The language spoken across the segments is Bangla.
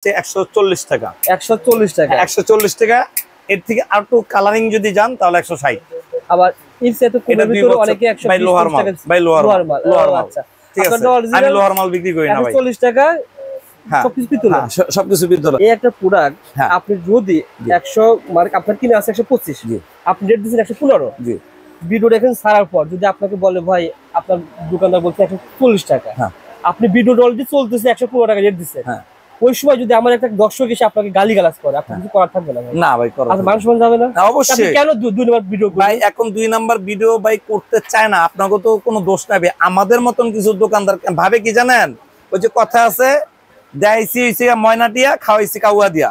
140 টাকা। 140 টাকা। 140 টাকা। এর থেকে আর একটু কালারিং যদি যান তাহলে 160। আবার ইনসে তো কোন ভিতরে অনেকে 120 টাকা ভাই লোহার মাল। আচ্ছা ঠিক আছে, আমি লোহার মাল বিক্রি করি না ভাই। 140 টাকা সবকিছু পিতল। হ্যাঁ সবকিছু পিতল। এই একটা প্রোডাক্ট আপনি যদি 100 মানে আপনার কিনে আছে 125, আপনি রেট দিয়েছেন 115। জি। ভিডিও দেখেন ছাড়ার পর যদি আপনাকে বলে ভাই আপনার দোকানদার বলছে 140 টাকা, আপনি ভিডিও অলরেডি চলতেছে 115 টাকা রেট দিচ্ছেন, ওই সময় যদি আমার একটা দর্শক এসে আপনাকে গালিগালাজ করে, আপনি কিছু করার থাকবে না ভাই? না ভাই, করার আর মানুষ যাবে না। অবশ্যই। কেন দুই নাম্বার ভিডিও ভাই এখন 2 নাম্বার ভিডিও ভাই করতে চায় না, আপনাকে তো কোনো দোষ নাই। আমাদের মতন কিছু দোকানদার ভাবে কি জানেন, ওই যে কথা আছে দেয়াইছি হইছে ময়নাটিয়া খাওয়াইছি কাউয়া দিয়া।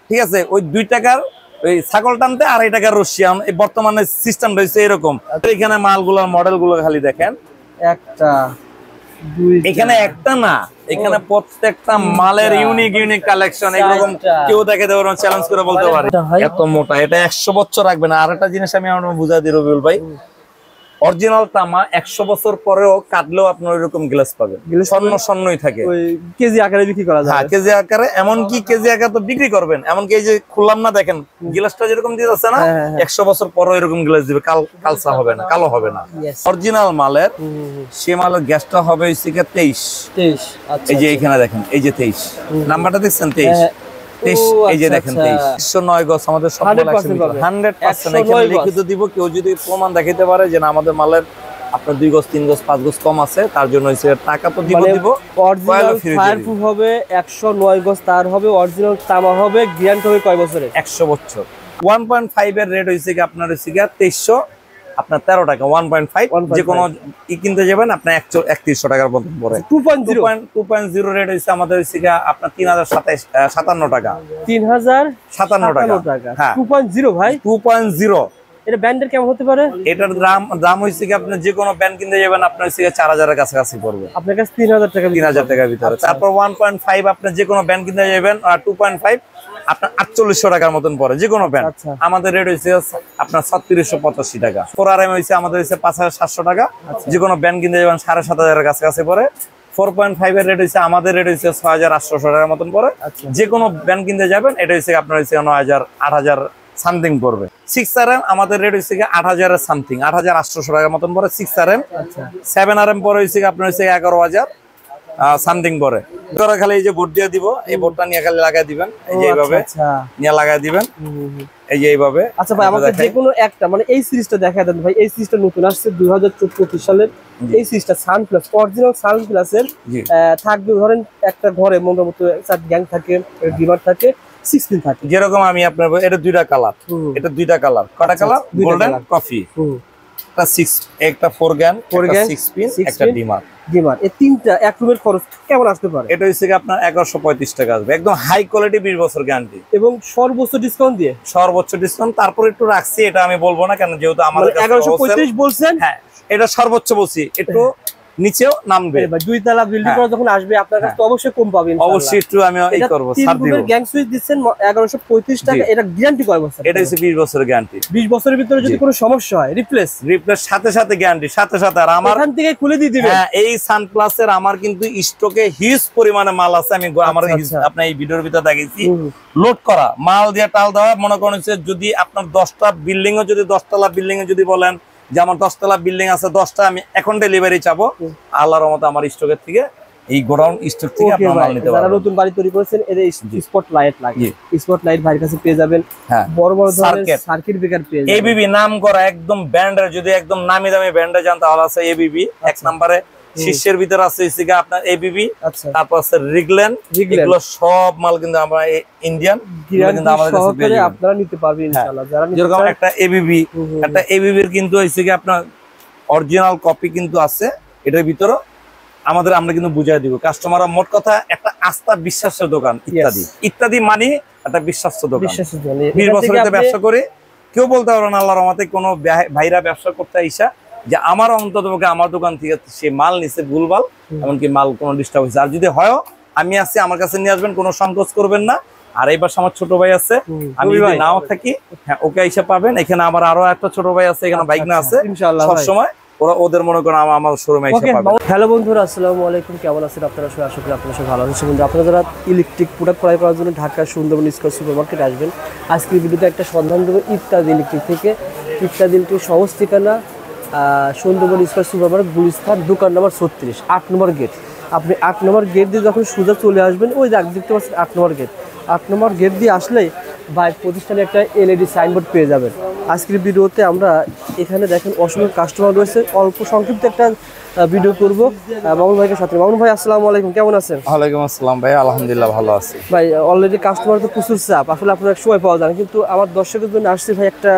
ঠিক আছে, ওই 2 টাকার ওই ছাগল টানতে 2.5 টাকার রশি। এই বর্তমানে সিস্টেম রয়েছে এরকম। এখানে মালগুলোর মডেলগুলো খালি দেখেন, একটা এখানে একটা না, এখানে প্রত্যেকটা মালের ইউনিক ইউনিক কালেকশন। এরকম কেউ দেখে দেওয়ার চ্যালেঞ্জ করে বলতে পারে এত মোটা, এটা 100 বছর রাখবে না। আর একটা জিনিস আমি আপনাকে বুঝাই দিই রবিউল ভাই, অরিজিনাল তামা 100 বছর পরেও কাটলেও আপনার এরকম গ্লাস পাবেন, স্বর্ণই থাকে। ওই কেজি আকারে বিক্রি করা যায়। হ্যাঁ কেজি আকারে, এমন কি কেজি আকারে তো বিক্রি করবেন। এমনকি এই যে খুললাম না, দেখেন গ্লাসটা যেরকম দিয়ে যাচ্ছে না, 100 বছর পরেও এরকম গ্লাস দিবে, কালসা হবে না, কালো হবে না। অরিজিনাল মালের সে মালের গ্যাসটা হবে হইছে 23। এই যে এখানে দেখেন, এই যে 23 নাম্বারটা দেখছেন, 23। এই যে দেখেন 2309 গজ আমাদের সব মাল 100% এখানে লিখিত দিব। কেউ যদি প্রমাণ দেখাইতে পারে যে না আমাদের মালের আপনার 2 গজ 3 গজ 5 গজ কম আছে, তার জন্য হইছে টাকা তো দিব। অরিজিনাল ফায়ারপ্রুফ হবে, 109 গজ তার হবে, অরিজিনাল তামা হবে, গ্যারান্টি হবে কয় বছরের? 100 বছর। 1.5 এর রেট হইছে কি আপনার হইছে কি 2300, আপনার 13 টাকা। 1.5 যে কোনো কিনতে যাবেন আপনার 3100 টাকার মতো পড়ে। 2.0 রেট হইছে আমাদের হইছে কি আপনার 3057 টাকা। 3057 টাকা। হ্যাঁ 2.0 ভাই, 2.0। এটা ব্র্যান্ডের কেমন হতে পারে? এটার দাম হইছে কি আপনি যে কোনো ব্র্যান্ড কিনতে যাবেন আপনার হইছে 4000 এর কাছাকাছি পড়বে। আপনার কাছে 3000 টাকা, 3000 টাকার ভিতরে। তারপর 1.5 আপনি যে কোনো ব্র্যান্ড কিনতে যাবেন, আর 2.5 আপনার 4800 টাকার মতন পড়ে যে কোনো ব্র্যান্ড। আমাদের রেট হইছে আপনার 3685 টাকা। 4RM হইছে আমাদের হইছে 5700 টাকা। যে কোনো ব্র্যান্ড কিনতে যাবেন 7500 এর কাছাকাছি পড়ে। 4.5 এর রেট হইছে আমাদের রেট হইছে 6800 টাকার মতন পড়ে। যে কোনো ব্র্যান্ড কিনতে যাবেন এটা হইছে আপনার হইছে 9000 8000 সামথিং পড়বে। 6RM আমাদের রেট হইছে 8000 এর সামথিং, 8800 টাকার মতন পড়ে 6RM। 7RM পরে হইছে আপনার হইছে 11000 সামথিং পরে। ধরে খালি এই যে বোর্ড দিয়ে দিব, এই বোর্ডটা নিয়ে খালি লাগাই দিবেন, এই যে এইভাবে নিয়ে লাগাই দিবেন, এই যে এইভাবে। আচ্ছা ভাই আমাকে যে কোনো একটা মানে এই সিরিজটা দেখায় দেন ভাই। এই সিরিজটা নতুন আসছে 2024 সালের। এই সিরিজটা সানপ্লাস, অরিজিনাল সানপ্লাসের থাকবে। ধরেন একটা ঘরে মোটামুটি 4 গ্যাং থাকে, ডিমার থাকে, 16 থাকে। যেরকম আমি আপনার এটা 2টা কালার, এটা 2টা কালার। কয়টা কালার? Golden coffee. একটা 6, একটা 4 গ্যাং, একটা 6 পিন, একটা ডিমার। এই তিনটা এক রুমের খরচ কেমন আসতে পারে? এটা হইছে আপনার 1135 টাকা আসবে, একদম হাই কোয়ালিটি 20 বছর গ্যারান্টি এবং সর্বোচ্চ ডিসকাউন্ট দিয়ে। সর্বোচ্চ ডিসকাউন্ট। তারপর একটু রাখছি, এটা আমি বলবো না কেন, যেহেতু আমাদের 1135 বলছেন। হ্যাঁ এটা সর্বোচ্চ বলছি, একটু নিচেও নামবে। ভাই 2 তলা বিল্ডিং করে যখন আসবে আপনার কাছে তো অবশ্যই কম পাবেন ইনশাআল্লাহ। অবশ্যই একটু আমি এই করব, ছাড় দিব। গ্যাং সুইচ দিচ্ছেন 1135 টাকা। এটা গ্যারান্টি কয় বছর? এটা হচ্ছে 20 বছরের গ্যারান্টি। 20 বছরের ভিতরে যদি কোনো সমস্যা হয় রিপ্লেস সাথে সাথে গ্যারান্টি, সাথে সাথে। আর আমার এখান থেকে খুলে দিয়ে দিবেন। হ্যাঁ এই সানপ্লাসের আমার কিন্তু স্টকে হিউজ পরিমাণে মাল আছে। আমি আমার আপনি এই ভিডিওর ভিতরে দেখাইছি লোড করা মাল দিয়ে টাল দেওয়া। মনে করেন যদি আপনার 10টা বিল্ডিং ও যদি 10 তলা বিল্ডিং এ যদি বলেন যে আমার 10 তলা বিল্ডিং আছে, 10টা আমি এখন ডেলিভারি চাবো, আল্লাহর রহমতে আমার স্টকের থেকে এই গোডাউন স্টক থেকে আপনারা মাল নিতে পারবেন। যারা নতুন বাড়ি তৈরি করেছেন এদের স্পট লাইট লাগে, স্পট লাইট ভাইয়ের কাছে পেয়ে যাবেন। বড় বড় ধরনের সার্কিট ব্রেকার পেয়ে যাবেন। এবিবি নাম করা একদম ব্র্যান্ডের, যদি একদম নামি দামি ব্র্যান্ডে জান তাহলে আছে এবিবি। এক নম্বরে শীর্ষের ভিতরে আছে সিগা আপনার এবিবি, তারপর আছে রিগল্যান। এগুলো সব মাল কিন্তু আমরা ইন্ডিয়ান, কিন্তু আমাদের কাছে পেয়ে যাবেন, আপনারা নিতে পারবেন ইনশাআল্লাহ। যারা যেরকম একটা এবিবির কিন্তু হইছে কি আপনার অরিজিনাল কপি কিন্তু আছে এটার ভিতরে। আমরা কিন্তু বুঝাই দিব কাস্টমাররা। মোট কথা একটা আস্থা বিশ্বাসের দোকান ইত্যাদি মানে একটা বিশ্বাস্য দোকান। 20 বছরের ব্যবসা করে কেউ বলতে পারবে না আল্লাহর রহমতে কোনো ভাইরা ব্যবসা করতে আইসা যে আমার অন্তত আমার দোকান থেকে সে মাল নিছে ভুলভাল, এমনকি মাল কোনো ডিস্টার্ব হয়েছে। আর যদি হয় আমি আছি, আমার কাছে নিয়ে আসবেন, কোনো সংকোচ করবেন না। আর এই পাশে আমার ছোট ভাই আছে, আমি নাও থাকি, হ্যাঁ ওকে এসে পাবেন। এখানে আমার আরো একটা ছোট ভাই আছে, এখানে বাইক না আছে, সবসময় ওদের মনে করেন আমার শোরুমে এসে পাবে। হ্যালো বন্ধুরা, আসসালামু আলাইকুম, কেমন আছেন আপনারা সবাই? আশা করি আপনারা সবাই ভালো আছেন। কিন্তু আপনারা যারা ইলেকট্রিক প্রোডাক্ট ক্রয় করার জন্য ঢাকা সুন্দরবন স্কয়ার সুপারমার্কেট আসবেন, আজকের ভিডিওতে একটা সন্ধান দেবো ইত্যাদি ইলেকট্রিক থেকে। ইত্যাদি ইলেকট্রিক সহজ ঠিকানা সুন্দরবন স্কয়ার সুপারমার্কেট, গুলিস্তান, দোকান নম্বর 36, 8 নম্বর গেট। আপনি 8 নম্বর গেট দিয়ে যখন সোজা চলে আসবেন, ওই যে দেখতে পাচ্ছেন 8 নম্বর গেট। 8 নম্বর গেট দিয়ে আসলেই ভাই প্রতিষ্ঠানে একটা এলইডি সাইনবোর্ড পেয়ে যাবেন। আজকের ভিডিওতে আমরা এখানে দেখেন অসংখ্য কাস্টমার রয়েছে, অল্প সংক্ষিপ্ত একটা ভিডিও করব মামুন ভাইকে সাথে। মামুন ভাই আসসালামু আলাইকুম, কেমন আছেন? ওয়ালাইকুম আসসালাম ভাই, আলহামদুলিল্লাহ ভালো আছি ভাই। অলরেডি কাস্টমার তো প্রচুর চাপ, আসলে আপনার এক সময় পাওয়া যায় না, কিন্তু আমার দর্শকের জন্য আসছে ভাই একটা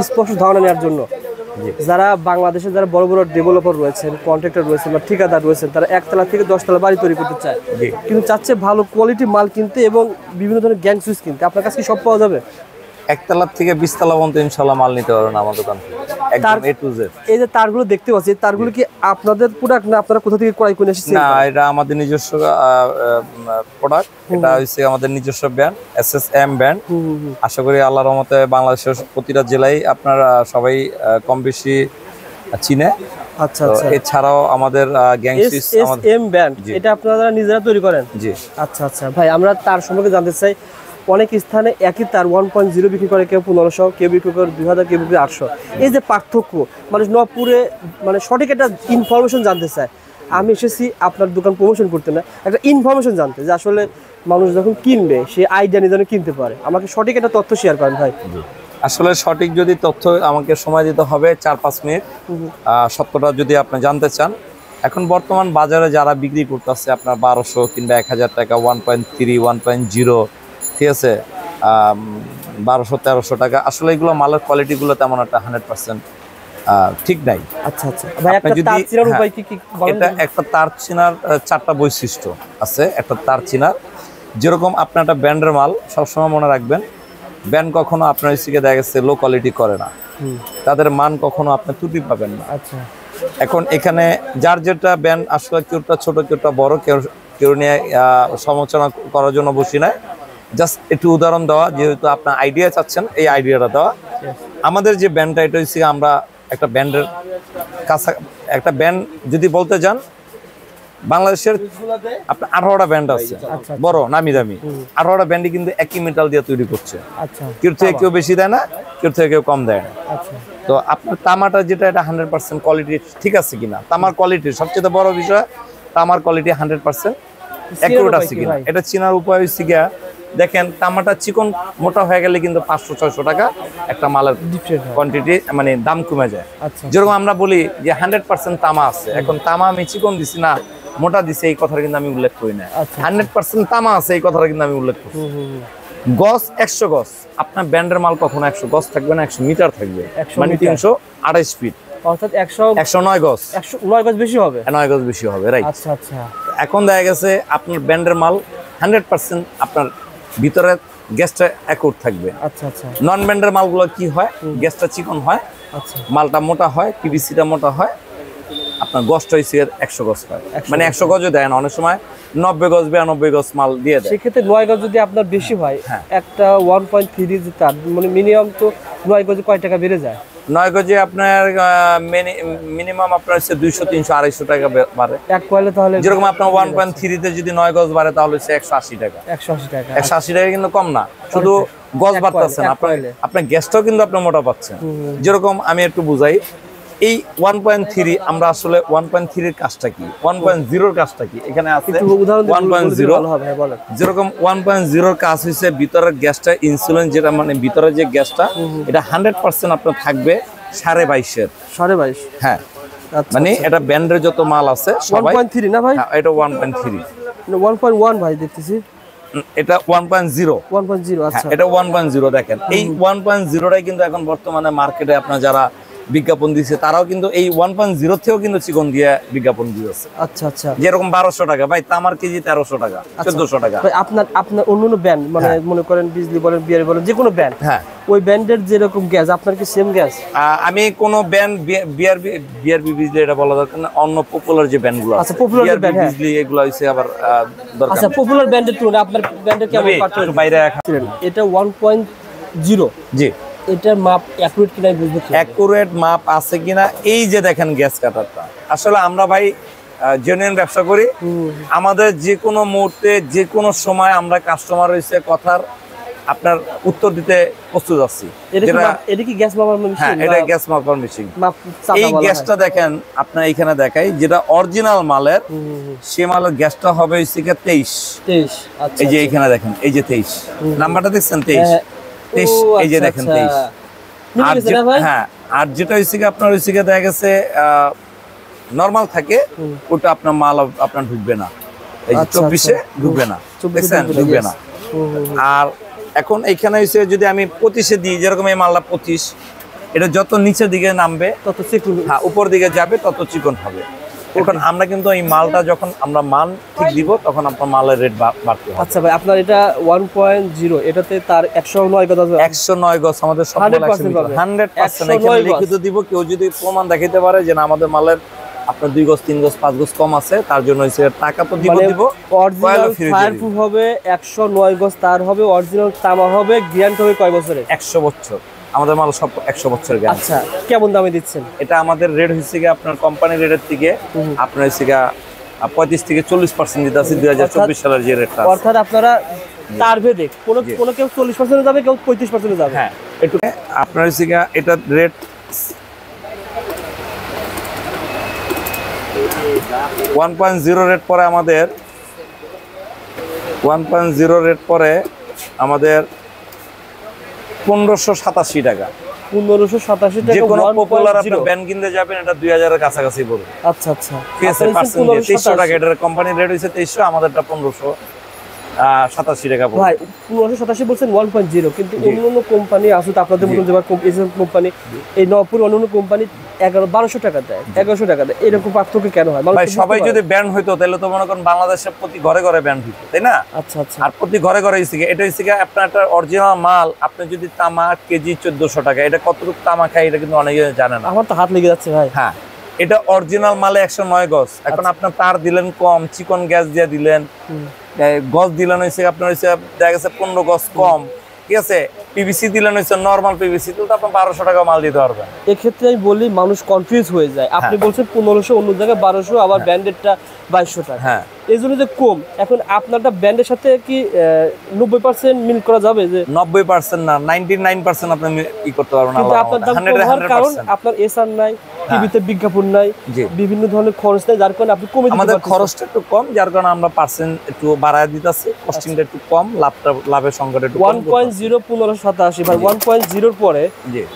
স্পষ্ট ধারণা নেওয়ার জন্য। যারা বাংলাদেশে যারা বড় বড় ডেভেলপার রয়েছেন, কন্ট্রাক্টর রয়েছেন বা ঠিকাদার রয়েছেন, তারা 1 তলা থেকে 10 তলা বাড়ি তৈরি করতে চায়, কিন্তু চাচ্ছে ভালো কোয়ালিটি মাল কিনতে এবং বিভিন্ন ধরনের গ্যাং সুইচ কিনতে। আপনার কাছে কি সব পাওয়া যাবে? 1 তলা থেকে 20 তলা পর্যন্ত ইনশাআল্লাহ মাল নিতে পারবেন আমার দোকান থেকে, একদম A to Z। এই যে তারগুলো দেখতে পাচ্ছি, এই তারগুলো কি আপনাদের প্রোডাক্ট না আপনারা কোথা থেকে ক্রয় করে এসেছেন? না, এটা আমাদের নিজস্ব প্রোডাক্ট। এটা হচ্ছে আমাদের নিজস্ব ব্র্যান্ড, SSM ব্র্যান্ড। আশা করি আল্লাহর রহমতে বাংলাদেশের প্রতিটা জেলায় আপনারা সবাই কম বেশি চিনে। আচ্ছা আচ্ছা। এছাড়াও আমাদের গ্যাং সুইচ, আমাদের SSM ব্র্যান্ড, এটা আপনারা নিজেরা তৈরি করেন? জি। আচ্ছা আচ্ছা ভাই, আমরা তার সম্পর্কে জানতে চাই। অনেক স্থানে একই তার 1.0 বিক্রি করে, কেউ 1500, কেউ বিক্রি করে 2000, কেউ বিক্রি 800। এই যে পার্থক্য, মানুষ নপুরে মানে সঠিক একটা ইনফরমেশন জানতে চায়। আমি এসেছি আপনার দোকান প্রমোশন করতে না, একটা ইনফরমেশন জানতে, যে আসলে মানুষ যখন কিনবে সে আইডিয়া নিয়ে যেন কিনতে পারে। আমাকে সঠিক একটা তথ্য শেয়ার করেন ভাই। আসলে সঠিক যদি তথ্য, আমাকে সময় দিতে হবে 4-5 মিনিট। সত্যটা যদি আপনি জানতে চান, এখন বর্তমান বাজারে যারা বিক্রি করতেছে আপনার 1200 কিংবা 1000 টাকা, 1.3, 1.0, ঠিক আছে, 1200-1300 টাকা, আসলে এগুলো মালের কোয়ালিটিগুলো তেমন একটা 100% ঠিক নাই। আচ্ছা আচ্ছা ভাই, একটা তার চিনার উপায় কি কি বলেন? এটা একটা তার চিনার 4টা বৈশিষ্ট্য আছে। একটা তার চিনার, যেরকম আপনার একটা ব্র্যান্ডের মাল সবসময় মনে রাখবেন, ব্র্যান্ড কখনো আপনার ইসিকে দেখা গেছে লো কোয়ালিটি করে না, তাদের মান কখনো আপনি ত্রুটি পাবেন না। আচ্ছা, এখন এখানে যার যেটা ব্র্যান্ড, আসলে কেউটা ছোট কেউটা বড়, কেউ নিয়ে সমালোচনা করার জন্য বসি না, জাস্ট একটু উদাহরণ দেওয়া, যেহেতু আপনার আইডিয়া চাচ্ছেন, এই আইডিয়াটা দেওয়া। আমাদের যে ব্র্যান্ডটা, এটা হচ্ছে আমরা একটা ব্র্যান্ডের কাছা, একটা ব্র্যান্ড যদি বলতে যান, বাংলাদেশের আপনার 18টা ব্র্যান্ড আছে বড় নামি দামি। 18টা ব্র্যান্ডই কিন্তু একই মেটাল দিয়ে তৈরি করছে। কেউ থেকে কেউ বেশি দেয় না, কেউ থেকে কেউ কম দেয় না। তো আপনার তামাটা যেটা, এটা 100% কোয়ালিটি ঠিক আছে কিনা, তামার কোয়ালিটি সবচেয়ে বড় বিষয়, তামার কোয়ালিটি 100% অ্যাকুরেট আছে কিনা, এটা চেনার উপায় হচ্ছে গিয়া, দেখেন তামাটা চিকন মোটা হয়ে গেলে কিন্তু 500-600 টাকা একটা মালের কোয়ান্টিটি, মানে দাম কমে যায়। যেরকম আমরা বলি যে 100% তামা আছে, এখন তামা আমি চিকন দিছি না, মোটা দিছে, এই কথাটা কিন্তু আমি উল্লেখ করি না। 100% তামা আছে, এই কথাটা কিন্তু আমি উল্লেখ করি। গজ 100 গজ, আপনার ব্র্যান্ডের মাল কখনো 100 গজ থাকবে না, 100 মিটার থাকবে, মানে 328 ফিট, অর্থাৎ 109 গজ। 109 গজ বেশি হবে, 9 গজ বেশি হবে, রাইট। আচ্ছা আচ্ছা। এখন দেখা গেছে আপনার ব্র্যান্ডের মাল 100% আপনার ভিতরে গ্যাসটা অ্যাকুরেট থাকবে। আচ্ছা আচ্ছা। নন ব্র্যান্ডের মালগুলো কি হয়, গ্যাসটা চিকন হয়, আচ্ছা, মালটা মোটা হয়, পিভিসিটা মোটা হয়, আপনার গজটা হচ্ছে 100 গজ হয়, মানে 100 গজও দেয় না, অনেক সময় 90 গজ 92 গজ মাল দিয়ে দেয়। সেক্ষেত্রে 9 গজ যদি আপনার বেশি হয়, একটা 1.3 যে তার মানে মিনিমাম তো 9 গজে কয় টাকা বেড়ে যায়? 9 গজে আপনার মিনিমাম আপনার হচ্ছে 200, 300, 250 টাকা বাড়ে এক কয়েলে। তাহলে যেরকম আপনার 1.3 তে যদি 9 গজ বাড়ে, তাহলে হচ্ছে 180 টাকা। 180 টাকা, 180 টাকা কিন্তু কম না, শুধু গজ বাড়তেছে না, আপনার গ্যাসটাও কিন্তু আপনি মোটা পাচ্ছেন। যেরকম আমি একটু বুঝাই, এই 1.3 আমরা আসলে 1.3 এর কাজটা কি, 1.0 এর কাজটা কি, এখানে আছে 1.0। যেরকম 1.0 এর কাজ হচ্ছে ভিতরের গ্যাসটা, ইনসুলিন যেটা, মানে ভিতরের যে গ্যাসটা, এটা 100% আপনার থাকবে 22.5 এর। 22.5, হ্যাঁ। মানে এটা ব্র্যান্ডের যত মাল আছে সবাই 1.3 না ভাই? এটা 1.3, 1.1 ভাই দেখতেছি, এটা 1.0। 1.0, আচ্ছা, এটা 1.0। দেখেন এই 1.0টাই কিন্তু এখন বর্তমানে মার্কেটে আপনার যারা বিজ্ঞাপন দিচ্ছে, তারাও কিন্তু এই 1.0 থেকেও কিন্তু চিকন দিয়ে বিজ্ঞাপন দিয়েছে। আচ্ছা আচ্ছা। যেরকম 1200 টাকা ভাই, তামার কেজি 1300 টাকা, 1400 টাকা। ভাই আপনার অন্য ব্র্যান্ড, মানে মনে করেন বিজলি বলেন, বিয়ার বলেন, যে কোনো ব্র্যান্ড, হ্যাঁ, ওই ব্র্যান্ডের যেরকম গ্যাস, আপনার কি সেম গ্যাস? আমি কোন ব্র্যান্ড, বিআরবি বিজলি এটা বলা দরকার না, অন্য পপুলার যে ব্র্যান্ডগুলো আছে, আচ্ছা, পপুলার ব্র্যান্ড, বিজলি এগুলো হইছে আবার দরকার। আচ্ছা, পপুলার ব্র্যান্ডের তুলনায় আপনার ব্র্যান্ডের কেমন পার্থক্য? বাইরে রাখা, এটা 1.0। জি। এটার মাপ অ্যাকুরেট কিনা বুঝবো অ্যাকুরেট মাপ আছে কিনা এই যে দেখেন গ্যাস কাটারটা আসলে আমরা ভাই জেনুইন ব্যবসা করি আমাদের যে কোনো মুহূর্তে যে কোনো সময় আমরা কাস্টমার হইছে কথার আপনার উত্তর দিতে প্রস্তুত আছি এটা কি গ্যাস মাপার মেশিন হ্যাঁ এটা গ্যাস মাপার মেশিন এই গ্যাসটা দেখেন আপনার এখানে দেখাই যেটা অরিজিনাল মালের সে মালের গ্যাসটা হবে হইছে 23 আচ্ছা এই যে এখানে দেখেন এই যে 23 নাম্বারটা দেখছেন 23 এই যে দেখেন 23 হ্যাঁ আর যেটা হইছে আপনার হইছে দেখা গেছে নরমাল থাকে ওটা আপনার মাল আপনার ঢুকবে না এই যে 24 এ ঢুকবে না দেখছেন ঢুকবে না আর এখন এইখানে হইছে যদি আমি 25 এ দিই যেরকম এই মালটা 25 এটা যত নিচের দিকে নামবে তত চিকন হ্যাঁ উপর দিকে যাবে তত চিকন হবে এখন আমরা কিন্তু এই মালটা যখন আমরা মান ঠিক দিব তখন আপনার মালের রেট বাড়তে হবে আচ্ছা ভাই আপনার এটা 1.0 এটাতে তার 109 গজ আছে 109 গজ আমাদের সব 100% এখানে লিখিত দিব কেউ যদি প্রমাণ দেখাইতে পারে যে না আমাদের মালের আপনার 2 গজ 3 গজ 5 গজ কম আছে তার জন্য হইছে টাকা তো দিব অরিজিনাল ফায়ারপ্রুফ হবে 109 গজ তার হবে অরিজিনাল তামা হবে গ্যারান্টি হবে কয় বছরের 100 বছর আমাদের মাল সব 100 বছরের গ্যারান্টি আচ্ছা কেমন দামে দিচ্ছেন এটা আমাদের রেট হইছে কি আপনার কোম্পানি রেটের থেকে আপনার হইছে কি 35 থেকে 40% দিতে আছে 2024 সালের যে রেটটা অর্থাৎ আপনারা তার ভেদে কোন কেউ 40% যাবে কেউ 35% যাবে হ্যাঁ একটু আপনার হইছে কি এটা রেট 1.0 রেট পরে আমাদের 1.0 রেট পরে আমাদের 1587 টাকা 1587 টাকা যে কোনো পপুলার আপনি ব্যান্ড কিনতে যাবেন এটা 2000 এর কাছাকাছি পড়বে আচ্ছা আচ্ছা ঠিক আছে পার্সেন্ট 2300 টাকা এটার কোম্পানির রেট হইছে 2300 আমাদেরটা 1587 টাকা পড়বে ভাই 1587 বলছেন 1.0 কিন্তু অন্যান্য কোম্পানি আছে তো আপনাদের মতন যে কোম্পানি এই নবপুর অন্যান্য কোম্পানি 1200 টাকা দেয় 1100 টাকা দেয় এরকম পার্থক্য কেন হয় ভাই সবাই যদি ব্যান্ড হইতো তাহলে তো মনে করেন বাংলাদেশের প্রতি ঘরে ঘরে ব্যান্ড হইতো তাই না আচ্ছা আচ্ছা আর প্রতি ঘরে ঘরে হইছে এটা হইছে আপনার একটা অরিজিনাল মাল আপনি যদি তামা কেজি 1400 টাকা এটা কতটুকু তামা খায় এটা কিন্তু অনেকে জানে না আমার তো হাত লেগে যাচ্ছে ভাই হ্যাঁ এটা অরিজিনাল মালে 109 গজ এখন আপনার তার দিলেন কম চিকন গ্যাস দিয়ে দিলেন গজ দিলেন হইছে আপনার হইছে দেখা গেছে 15 গজ কম ঠিক আছে পিভিসি দিলেন হইছে নরমাল পিভিসি তো আপনি 1200 টাকা মাল দিতে পারবেন এই ক্ষেত্রে আমি বলি মানুষ কনফিউজ হয়ে যায় আপনি বলছেন 1500 অন্য জায়গায় 1200 আবার ব্র্যান্ডেডটা 2200 টাকা হ্যাঁ এইজন্য যে কম এখন আপনারটা ব্র্যান্ডের সাথে কি 90% মিল করা যাবে যে 90% না 99% আপনি কি করতে পারবেন কিন্তু আপনার দাম কমার কারণ আপনার এসআর নাই টিভিতে বিজ্ঞাপন নাই বিভিন্ন ধরনের খরচ নাই যার কারণে আপনি কমে দিতে আমাদের খরচটা একটু কম যার কারণে আমরা পার্সেন্ট একটু বাড়ায় দিতেছি কস্টিংটা একটু কম লাভের সংখ্যাটা একটু কম 1.0 1587 ভাই 1.0 এর পরে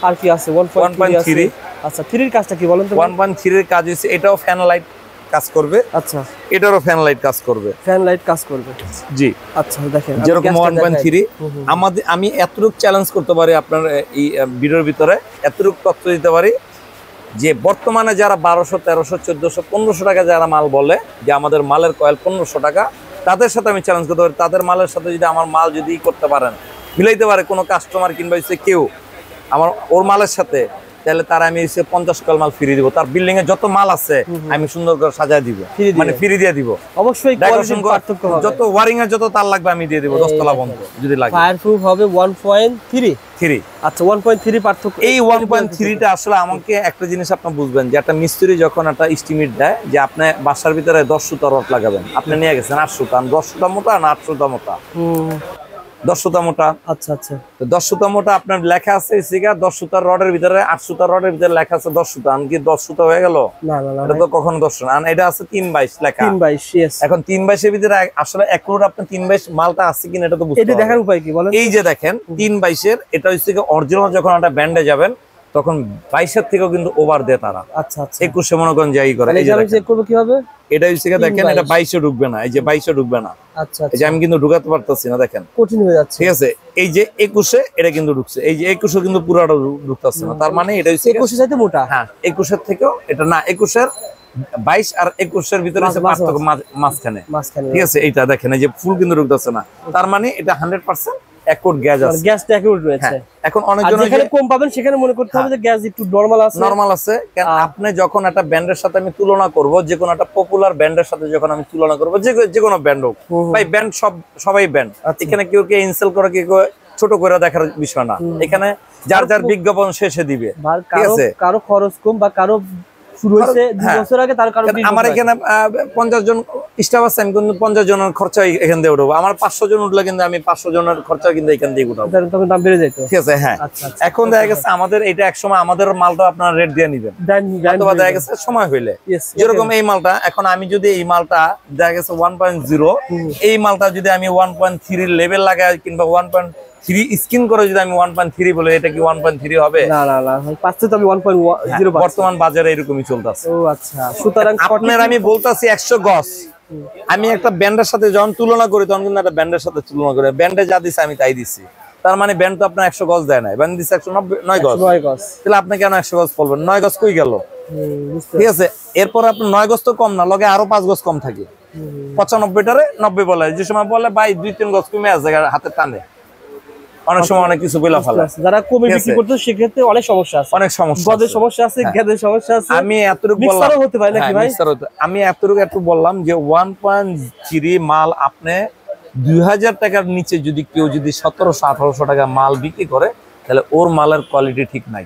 আর কি আছে 1.3 আচ্ছা 3 এর কাজটা কি বলেন তো 1.3 এর কাজ হইছে এটাও ফ্যান লাইট কাজ করবে আচ্ছা এটারও ফ্যান লাইট কাজ করবে ফ্যান লাইট কাজ করবে জি আচ্ছা দেখেন যেরকম 1.3 আমাদের আমি এতটুকু চ্যালেঞ্জ করতে পারি আপনার এই ভিডিওর ভিতরে এতটুকু তথ্য দিতে পারি যে বর্তমানে যারা 1200 1300 1400 1500 টাকা যারা মাল বলে যে আমাদের মালের কয়েল 1500 টাকা তাদের সাথে আমি চ্যালেঞ্জ করতে পারি তাদের মালের সাথে যদি আমার মাল যদি করতে পারেন মিলাইতে পারে কোনো কাস্টমার কিংবা কেউ আমার ওর মালের সাথে তাহলে তার আমি 50 কল মাল ফ্রি দিব তার বিল্ডিং এ যত মাল আছে আমি সুন্দর করে সাজায় দিব মানে ফ্রি দিয়ে দিব অবশ্যই কোয়ালিটির পার্থক্য হবে যত ওয়্যারিং এর যত তার লাগবে আমি দিয়ে দিব 10 তলা বন্ধ যদি লাগে ফায়ারপ্রুফ হবে 1.3 আচ্ছা 1.3 পার্থক্য এই 1.3 টা আসলে আমাকে একটা জিনিস আপনি বুঝবেন যে একটা মিস্ত্রি যখন একটা এস্টিমেট দেয় যে আপনি বাসার ভিতরে 10 সুতা রড লাগাবেন আপনি নিয়ে গেছেন 8 সুতা 10 সুতা মোটা না 8 সুতা মোটা 10 সুতা মোটা আচ্ছা আচ্ছা তো 10 সুতা মোটা আপনার লেখা আছে সিগা 10 সুতার রডের ভিতরে 8 সুতার রডের ভিতরে লেখা আছে 10 সুতা কি 10 সুতা হয়ে গেল না না এটা তো কখনো 10 না এটা আছে 322 লেখা 322 यस এখন 322 এর ভিতরে আসলে এক রোড আপনি 322 মালটা আছে কিনা এটা তো বুঝতে এটা দেখার উপায় কি বলেন এই যে দেখেন 322 এর এটা হচ্ছে কি অরিজিনাল যখন একটা ব্যান্ডে যাবেন তখন 22 এর থেকেও কিন্তু ওভার দেয় তারা আচ্ছা আচ্ছা 21 এ মনে করেন যাই করে এই যে আমি চেক করব কিভাবে এটা হচ্ছে কি দেখেন এটা 22 এ ঢুকবে না এই যে 22 এ ঢুকবে না আচ্ছা এই যে আমি কিন্তু ঢুকাতে পারতাছি না দেখেন কঠিন হয়ে যাচ্ছে ঠিক আছে এই যে 21 এ এটা কিন্তু ঢুকছে এই যে 21 এ কিন্তু পুরোটা ঢুকতাছে না তার মানে এটা হচ্ছে 21 চাইতে মোটা হ্যাঁ 21 এর থেকেও এটা না 21 এর 22 আর 21 এর ভিতরে আছে পার্থক্য মাঝখানে ঠিক আছে এইটা দেখেন এই যে ফুল কিন্তু ঢুকতাছে না তার মানে এটা 100% অ্যাকুরেট গ্যাস আছে গ্যাসটা অ্যাকুরেট রয়েছে এখন অনেকজন যেখানে কম পাবেন সেখানে মনে করতে হবে যে গ্যাস একটু নরমাল আছে কারণ আপনি যখন একটা ব্র্যান্ডের সাথে আমি তুলনা করব যে কোনো একটা পপুলার ব্র্যান্ডের সাথে যখন আমি তুলনা করব যে কোনো ব্র্যান্ড হোক ভাই ব্র্যান্ড সবাই ব্র্যান্ড এখানে কেউ ইনসেল করে কেউ ছোট করে দেখার বিষয় না, এখানে যার যার বিজ্ঞাপন শেষে দিবে, ঠিক আছে? কারো খরচ কম বা কারো শুরু হয়েছে 2 বছর আগে, তার কারো আমার এখানে 50 জন স্টাফ আছে, আমি কিন্তু 50 জনের খরচা এখান দিয়ে উঠাবো। আমার 500 জন উঠলে কিন্তু আমি 500 জনের খরচা কিন্তু এখান দিয়ে উঠাবো, তখন দাম বেড়ে যেত। ঠিক আছে? হ্যাঁ, এখন দেখা গেছে আমাদের এটা এক সময় আমাদের মালটা আপনারা রেট দিয়ে নিবেন, অথবা দেখা গেছে সময় হইলে, যেরকম এই মালটা এখন আমি যদি এই মালটা দেখা গেছে 1.0, এই মালটা যদি আমি 1.3 লেভেল লাগাই কিংবা 1.3 স্ক্রিন করে যদি আমি 1.3 বলে, এটা কি 1.3 হবে? না না না, পাচ্ছে তো আমি 1.0 বর্তমান বাজারে এরকমই চলতেছে। ও আচ্ছা, সুতরাং আপনার আমি বলতাছি 100 গজ, আমি একটা ব্যান্ডের সাথে যখন তুলনা করি তখন কিন্তু একটা ব্যান্ডের সাথে তুলনা করি, ব্যান্ডে যা দিছে আমি তাই দিছি, তার মানে ব্যান্ড তো আপনার 100 গজ দেয় নাই, ব্যান্ড দিছে 109 গজ, তাহলে আপনি কেন 100 গজ বলবেন? 9 গজ কই গেল? ঠিক আছে, এরপর আপনার 9 গজ তো কম না, লগে আরো 5 গজ কম থাকে, 95টারে 90 বলে, যে সময় বলে ভাই 2-3 গজ কমে আছে হাতে টানে, অনেক সময় অনেক কিছু বলে ফেলে। যারা কমে বিক্রি করতে সেক্ষেত্রে অনেক সমস্যা আছে, অনেক সমস্যা, গদের সমস্যা আছে, গেদের সমস্যা আছে। আমি এতটুকু বললাম, হতে পারে নাকি ভাই? আমি এতটুকু বললাম যে 1.0 মাল আপনি 2000 টাকার নিচে যদি কেউ যদি 1700-1800 টাকা মাল বিক্রি করে, তাহলে ওর মালের কোয়ালিটি ঠিক নাই।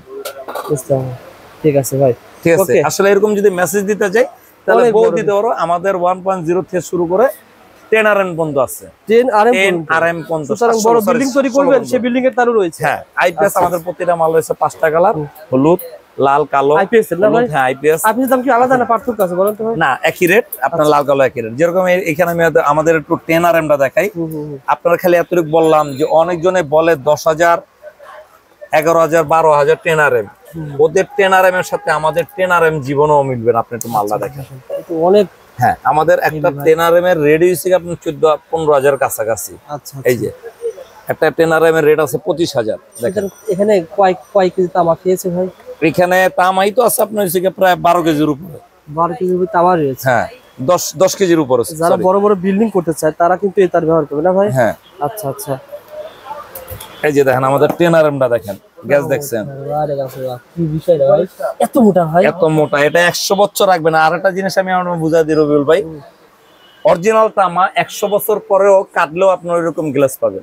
ঠিক আছে ভাই, ঠিক আছে, আসলে এরকম যদি মেসেজ দিতে চাই তাহলে বল দিতে পারো। আমাদের 1.0 থেকে শুরু করে 10 RM পর্যন্ত আছে, 10 RM পর্যন্ত। সুতরাং বড় বিল্ডিং তৈরি করবেন, সেই বিল্ডিং এর তারও রয়েছে। হ্যাঁ, আইপিএস আমাদের প্রতিটা মাল রয়েছে 5টা কালার, হলুদ, লাল, কালো। আইপিএস না ভাই? হ্যাঁ, আইপিএস। আপনি দাম কি আলাদা না পার্থক্য আছে বলেন তো ভাই? না, একই রেট, আপনার লাল কালো একই রেট। যেরকম এখানে আমি আমাদের একটু 10 RM টা দেখাই, আপনারা খালি এতটুকু বললাম যে অনেকজনে বলে 10,000, 11,000, 12,000 10 RM, ওদের 10 RM এর সাথে আমাদের 10 RM জীবনেও মিলবে না। আপনি একটু মালটা দেখেন, অনেক। হ্যাঁ, আমাদের একটা 10 RM এর রেট হইছে আপনার 14-15,000 কাছাকাছি। আচ্ছা, এই যে একটা 10 RM এর রেট আছে 25,000। দেখেন এখানে কয় কেজি তামা খেয়েছে ভাই? এখানে তামাই তো আছে আপনার হচ্ছে প্রায় 12 কেজির উপরে। 12 কেজির উপরে তামা রয়েছে? হ্যাঁ, 10 কেজির উপরে। যারা বড় বড় বিল্ডিং করতে চায় তারা কিন্তু এই তার ব্যবহার করবে না ভাই? হ্যাঁ। আচ্ছা আচ্ছা, এই যে দেখেন আমাদের 10 RM টা দেখেন, গ্যাস দেখছেন? আরে বাবা, কি বিষয় রে ভাই, এত মোটা ভাই? এত মোটা, এটা 100 বছর রাখবে না। আর একটা জিনিস আমি আপনাকে বুঝাই দিই রবিউল ভাই, অরিজিনাল তামা 100 বছর পরেও কাটলেও আপনার এরকম গ্লাস পাবেন,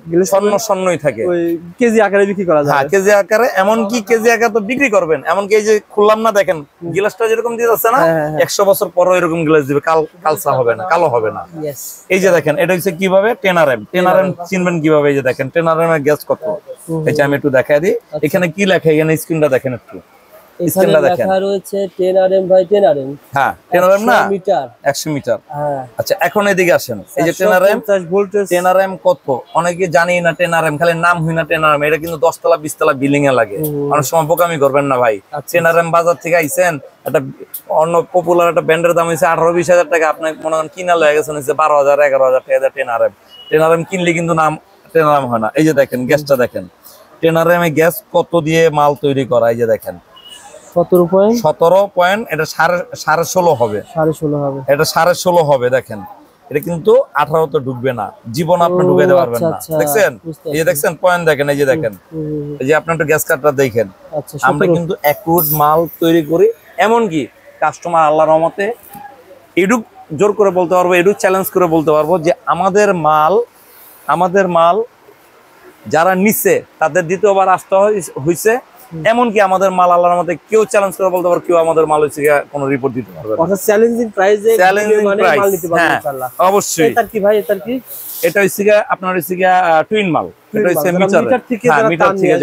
স্বর্ণই থাকে। ওই কেজি আকারে বিক্রি করা যায়? হ্যাঁ, কেজি আকারে। এমন কি কেজি আকারে তো বিক্রি করবেন, এমনকি এই যে খুললাম না, দেখেন গ্লাসটা যেরকম দিয়ে যাচ্ছে না, 100 বছর পরেও এরকম গ্লাস দিবে, কালসা হবে না, কালো হবে না। এই যে দেখেন, এটা হচ্ছে কিভাবে 10 RM। 10 RM চিনবেন কিভাবে? এই যে দেখেন 10 RM এর গ্যাস কত, এটা আমি একটু দেখাই দিই। এখানে কি লেখা, এখানে স্ক্রিনটা দেখেন একটু, স্ক্রিনটা দেখেন। লেখা রয়েছে 10 RM ভাই, 10 RM। হ্যাঁ, 10 RM না, 100 মিটার। হ্যাঁ, আচ্ছা, এখন এদিকে আসেন। এই যে 10 RM, 10 RM কত অনেকে জানি না। 10 RM খালি নাম হই না 10 RM, এটা কিন্তু 10 তলা 20 তলা বিল্ডিং এ লাগে। অনেক সময় বোকামি করবেন না ভাই। 10 RM বাজার থেকে আইছেন, একটা অন্য পপুলার একটা ব্র্যান্ডের দাম হইছে 18-20,000 টাকা, আপনি মনে করেন কিনা লয়ে গেছেন হইছে 12,000 11,000 টাকা। 10 RM 10 RM কিনলে কিন্তু নাম 10 RM হয় না। এই যে দেখেন গ্যাসটা দেখেন, 10 RM এ গ্যাস কত দিয়ে মাল তৈরি করা। এই যে দেখেন 17 পয়েন্ট, এটা 16.5 হবে, 16.5 হবে, এটা 16.5 হবে। দেখেন এটা কিন্তু 18 তে ঢুকবে না, জীবন আপনি ঢুকাইতে পারবেন না। দেখছেন, এই যে দেখছেন পয়েন্ট দেখেন, এই যে দেখেন, এই যে আপনি একটু গ্যাস কাটটা দেখেন। আমরা কিন্তু অ্যাকুরেট মাল তৈরি করি, এমনকি কাস্টমার আল্লাহর রহমতে এডুক জোর করে বলতে পারবো, এডুক চ্যালেঞ্জ করে বলতে পারবো যে আমাদের মাল যারা নিচ্ছে তাদের দ্বিতীয়বার আসতে হয়েছে। এমনকি আমাদের মাল আল্লাহর মধ্যে কেউ চ্যালেঞ্জ করে বলতে পারবে, কেউ আমাদের মাল হচ্ছে কোনো রিপোর্ট দিতে পারবে না। অর্থাৎ চ্যালেঞ্জিং প্রাইসে মাল নিতে পারবে ইনশাআল্লাহ। অবশ্যই। এটা কি ভাই, এটা কি? এটা হচ্ছে আপনার হচ্ছে টুইন মাল, এটা হচ্ছে মিটার থেকে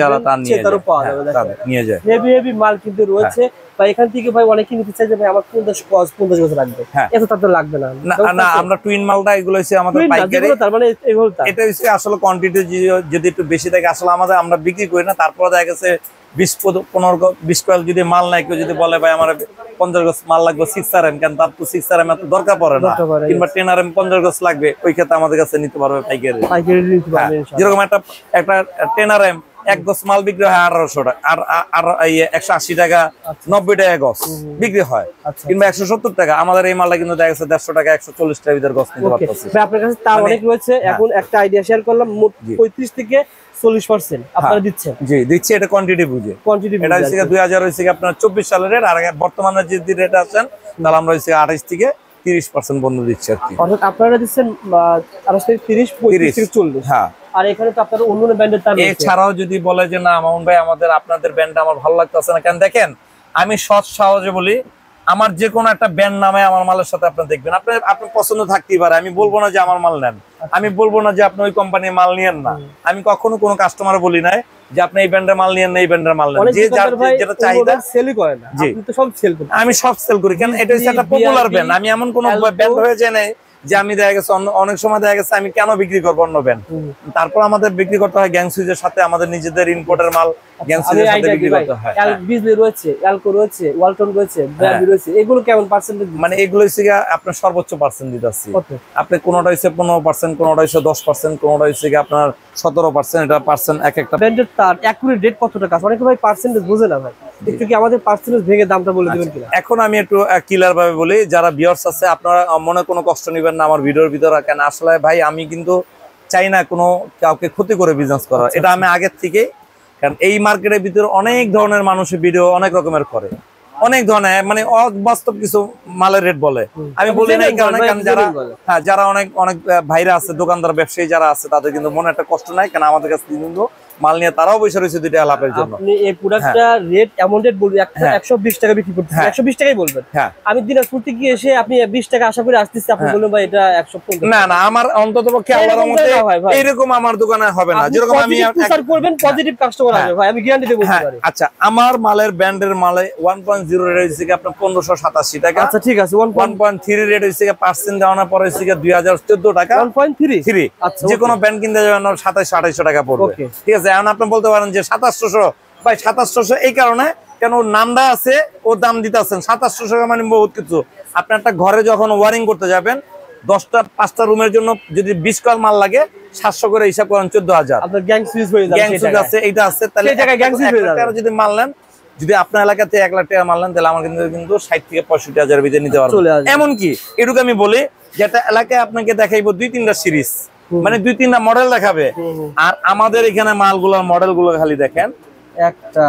যারা তার নিয়ে যায়। হেভি মাল কিন্তু রয়েছে। বা এখান থেকে ভাই অনেকেই নিতে চাই যে ভাই আমার 50 বছর লাগবে, এত তার তো লাগবে না। না, আমরা টুইন মালটা এগুলো হচ্ছে আমাদের পাইকারি, তার মানে এটা হচ্ছে আসলে কোয়ান্টিটি যদি একটু বেশি থাকে আসলে আমরা বিক্রি করি না। তারপরে দেখা গেছে 20-15-20 কয়েল যদি মাল নাই, কেউ যদি বলে ভাই আমার 50 গজ মাল লাগবে 6 RM, কেন তার তো 6 RM এত দরকার পড়ে না, কিংবা 10 RM 50 গজ লাগবে, ওই ক্ষেত্রে আমাদের কাছে নিতে পারবে পাইকারি। যেরকম একটা 10 RM 1 গজ মাল বিক্রি হয় 1800 টাকা, আর 180 টাকা 90 টাকা গজ বিক্রি হয়, কিংবা 170 টাকা। আমাদের এই মালটা কিন্তু দেখা গেছে 150 টাকা 140 টাকা ভিতর গজ নিতে পারতেছে। আপনার কাছে তার অনেক রয়েছে। এখন একটা আইডিয়া শেয়ার করলাম, 35 থেকে 40% আপনারা দিচ্ছেন? জি, দিচ্ছি। এটা কোয়ান্টিটি বুঝে, এটা হচ্ছে 2000 হইছে আপনার 24 সালের রেট, আর বর্তমানে যে রেট আছেন তাহলে আমরা হইছে 28 থেকে 30% বন্ধ দিচ্ছি আর কি। অর্থাৎ আপনারা দিচ্ছেন 28 থেকে 30, 35 থেকে 40। হ্যাঁ, আর এখানে তো আপনার অন্য ব্র্যান্ডের তার রয়েছে। এছাড়াও যদি বলে যে না মামুন ভাই আপনাদের ব্র্যান্ডটা আমার ভালো লাগতেছে না, কেন দেখেন আমি সৎ সাহসে বলি, আমার যে কোনো একটা ব্র্যান্ড নামে আমার মালের সাথে আপনি দেখবেন, আপনার পছন্দ থাকতেই পারে, আমি বলবো না যে আমার মাল নেন, আমি বলবো না যে আপনি ওই কোম্পানির মাল নিয়েন না, আমি কখনো কোনো কাস্টমার বলি নাই যে আপনি এই ব্র্যান্ডের মাল নিয়েন না, এই ব্র্যান্ডের মাল নেন, যে যার যেটা চাহিদা সেলই করে না, আপনি তো সব সেল করেন। আমি সব সেল করি, কারণ এটা হচ্ছে একটা পপুলার ব্র্যান্ড, আমি এমন কোনো ব্র্যান্ড হয়ে যায় নাই যে আমি দেখা গেছে অনেক সময় দেখা গেছে আমি কেন বিক্রি করবো অন্য ব্র্যান্ড, তারপর আমাদের বিক্রি করতে হয় গ্যাং সুইচের সাথে, আমাদের নিজেদের ইম্পোর্টের মাল গ্যাং সুইচের সাথে বিক্রি করতে হয়। বিজলি রয়েছে, অ্যালকো রয়েছে, ওয়ালটন রয়েছে, ব্র্যান্ড রয়েছে, এগুলো কেমন পার্সেন্টেজ? মানে এগুলো হচ্ছে আপনার সর্বোচ্চ পার্সেন্ট দিতেছি, আপনি কোনটা হচ্ছে 15%, কোনটা হচ্ছে 10%, কোনটা হচ্ছে আপনার 17%, এটা পার্সেন্ট এক একটা ব্র্যান্ডের তার অ্যাকুরেট রেট কত টাকা? অনেকে ভাই পার্সেন্টেজ বোঝে না ভাই, একটু কি আমাদের পার্সেন্টেজ ভেঙে দামটা বলে দিবেন কিনা? এখন আমি একটু ক্লিয়ার ভাবে বলি, যারা ভিউয়ার্স আছে আপনারা মনে কোনো কষ্ট নেবেন না আমার ভিডিওর ভিতরে, কেন আসলে ভাই আমি কিন্তু চাই না কোনো কাউকে ক্ষতি করে বিজনেস করা, এটা আমি আগের থেকে, কারণ এই মার্কেটের ভিতরে অনেক ধরনের মানুষের ভিডিও অনেক রকমের করে, অনেক ধরনের মানে অবাস্তব কিছু মালের রেট বলে, আমি বলি না এই কারণে, কারণ যারা অনেক ভাইরা আছে, দোকানদার ব্যবসায়ী যারা আছে, তাদের কিন্তু মনে একটা কষ্ট নাই, কারণ আমাদের কাছে কিন্তু মাল নিয়ে তারাও বসে রয়েছে দুইটা লাভের জন্য। আপনি এই প্রোডাক্টটা রেট এমন রেট বলবেন 120 টাকা বিক্রি করতেছেন, 120 টাকাই বলবেন। আমি দিনাজপুর থেকে এসে আপনি 20 টাকা আশা করে আসতেছি, আপনি বলবেন ভাই এটা 150। না না, আমার অন্ততপক্ষে আল্লাহর রহমতে এরকম আমার দোকানে হবে না, যেরকম আমি প্রচার করবেন পজিটিভ কাস্টমার আসবে ভাই, আমি গ্যারান্টি দিয়ে বলতে পারি। আচ্ছা, আমার মালের ব্র্যান্ডের মালে 1.0 রেট হইছে কি আপনার 1587 টাকা। আচ্ছা ঠিক আছে। 1.3 রেট হইছে কি পার্সেন্ট দেওয়ার পরে হইছে কি 2014 টাকা। 1.3 আচ্ছা, যে কোনো ব্র্যান্ড কিনতে যাবেন 2700-2800 টাকা পড়বে, ঠিক আছে। এখন আপনি বলতে পারেন যে 2700 ভাই, 2700 এই কারণে কেন ওর নামটা আছে, ও দাম দিতেছেন 2700 টাকা, মানে বহুত কিছু। আপনি একটা ঘরে যখন ওয়ারিং করতে যাবেন 5টা রুমের জন্য যদি 20 কয়েল মাল লাগে 700 করে হিসাব করেন 14000। আপনার গ্যাং সুইচ হয়ে যাবে, গ্যাং সুইচ আছে, এইটা আছে, তাহলে এই জায়গায় গ্যাং সুইচ হয়ে যাবে। যদি মাল নেন, যদি আপনার এলাকাতে 1 লাখ টাকা মাল নেন, তাহলে আমার কিন্তু 60 থেকে 65 হাজার ভিতরে নিতে পারবেন। এমনকি এটুকু আমি বলি, যেটা এলাকায় আপনাকে দেখাইবো 2-3টা সিরিজ, মানে 2-3টা মডেল দেখাবে, আর আমাদের এখানে মালগুলোর মডেলগুলো খালি দেখেন, একটা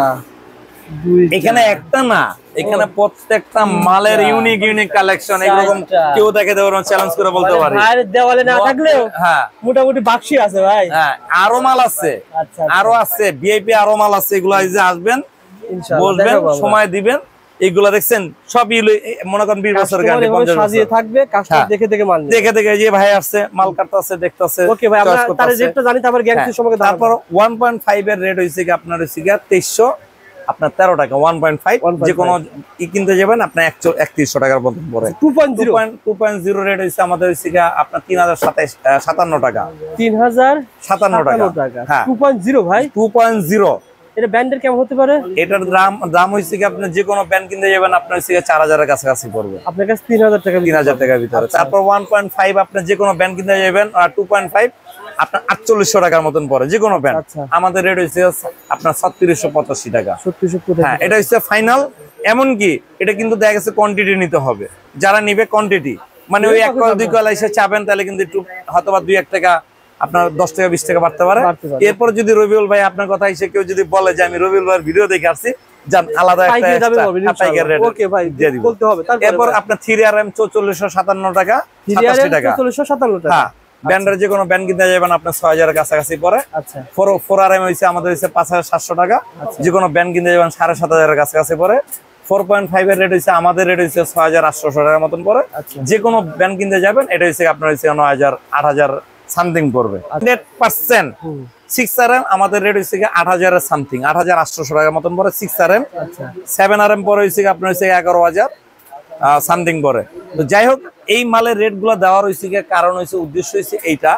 এখানে একটা না, এখানে প্রত্যেকটা মালের ইউনিক কালেকশন, এরকম কেউ দেখে দেওয়ার চ্যালেঞ্জ করে বলতে পারি। আর দেওয়ালে না থাকলেও হ্যাঁ মোটামুটি বাক্সি আছে ভাই। হ্যাঁ, আরো মাল আছে, আরো আছে ভিআইপি, আরো মাল আছে, এগুলো এই যে আসবেন, বসবেন, সময় দিবেন, এগুলা দেখছেন সবই মনে করেন 20 বছর গ্যারান্টি, 50 সাজিয়ে থাকবে, কাস্টমার দেখে দেখে মাল দেখে যে ভাই আসছে, মাল কাটতেছে, দেখতেছে। ওকে ভাই, আমরা তার রেটটা জানি, তারপর গ্যারান্টি সম্পর্কে। তারপর 1.5 এর রেট হইছে কি আপনার হইছে কি 2300, আপনার 13 টাকা। 1.5 যে কোনো কিনতে যাবেন আপনার 3100 টাকার মতো পড়ে। 2.0 রেট হইছে আমাদের হইছে কি আপনার 3057 টাকা। 3057 টাকা। হ্যাঁ 2.0 ভাই, 2.0 এটা ব্র্যান্ডের কেমন হতে পারে? এটার দাম হইছে কি আপনি যে কোনো ব্র্যান্ড কিনতে যাবেন আপনার হইছে 4000 এর কাছাকাছি পড়বে, আপনার কাছে 3000 টাকা, 3000 টাকার ভিতরে। তারপর 1.5 আপনি যে কোনো ব্র্যান্ড কিনতে যাবেন, আর 2.5 আপনার 4800 টাকার মতন পড়ে, যে কোনো ব্র্যান্ড। আমাদের রেট হইছে আপনার 3685 টাকা। 3685, হ্যাঁ, এটা হইছে ফাইনাল। এমনকি এটা কিন্তু দেখা গেছে কোয়ান্টিটি নিতে হবে, যারা নিবে কোয়ান্টিটি, মানে ওই 1 কয়েল 2 কয়েল এসে চাবেন, তাহলে কিন্তু একটু হয়তোবা 2-1 টাকা আপনার 10 টাকা 20 টাকা বাড়তে পারে। এরপর যদি রবিউল ভাই আপনার কথা এসে কেউ যদি বলে যে আমি রবিউল ভাইয়ের ভিডিও দেখে আসছি, জান আলাদা একটা পাইকারি রেট ওকে ভাই বলতে হবে। এরপর আপনার 3RM 4457 টাকা, 87 টাকা, 4457 টাকা। হ্যাঁ, ব্র্যান্ডের যে কোনো ব্র্যান্ড কিনতে যাবেন আপনার 6000 এর কাছাকাছি পড়ে। আচ্ছা, 4RM হইছে আমাদের হইছে 5700 টাকা, যে কোনো ব্র্যান্ড কিনতে যাবেন 7500 এর কাছাকাছি পড়ে। 4.5 এর রেট হইছে আমাদের রেট হইছে 6800 টাকার মতন পড়ে। যে কোনো ব্র্যান্ড কিনতে যাবেন এটা হইছে আপনার হইছে 9000 8000 সামথিং পড়বে। 100% 6RM আমাদের রেট হইছে 8000 এর সামথিং, 8800 টাকার মতন পড়ে 6RM। আচ্ছা, 7RM পরে হইছে আপনার হইছে 11000 সামথিং পড়ে। তো যাই হোক, এই মালের রেট গুলা দেওয়ার হইছে কারণ হইছে, উদ্দেশ্য হইছে এইটা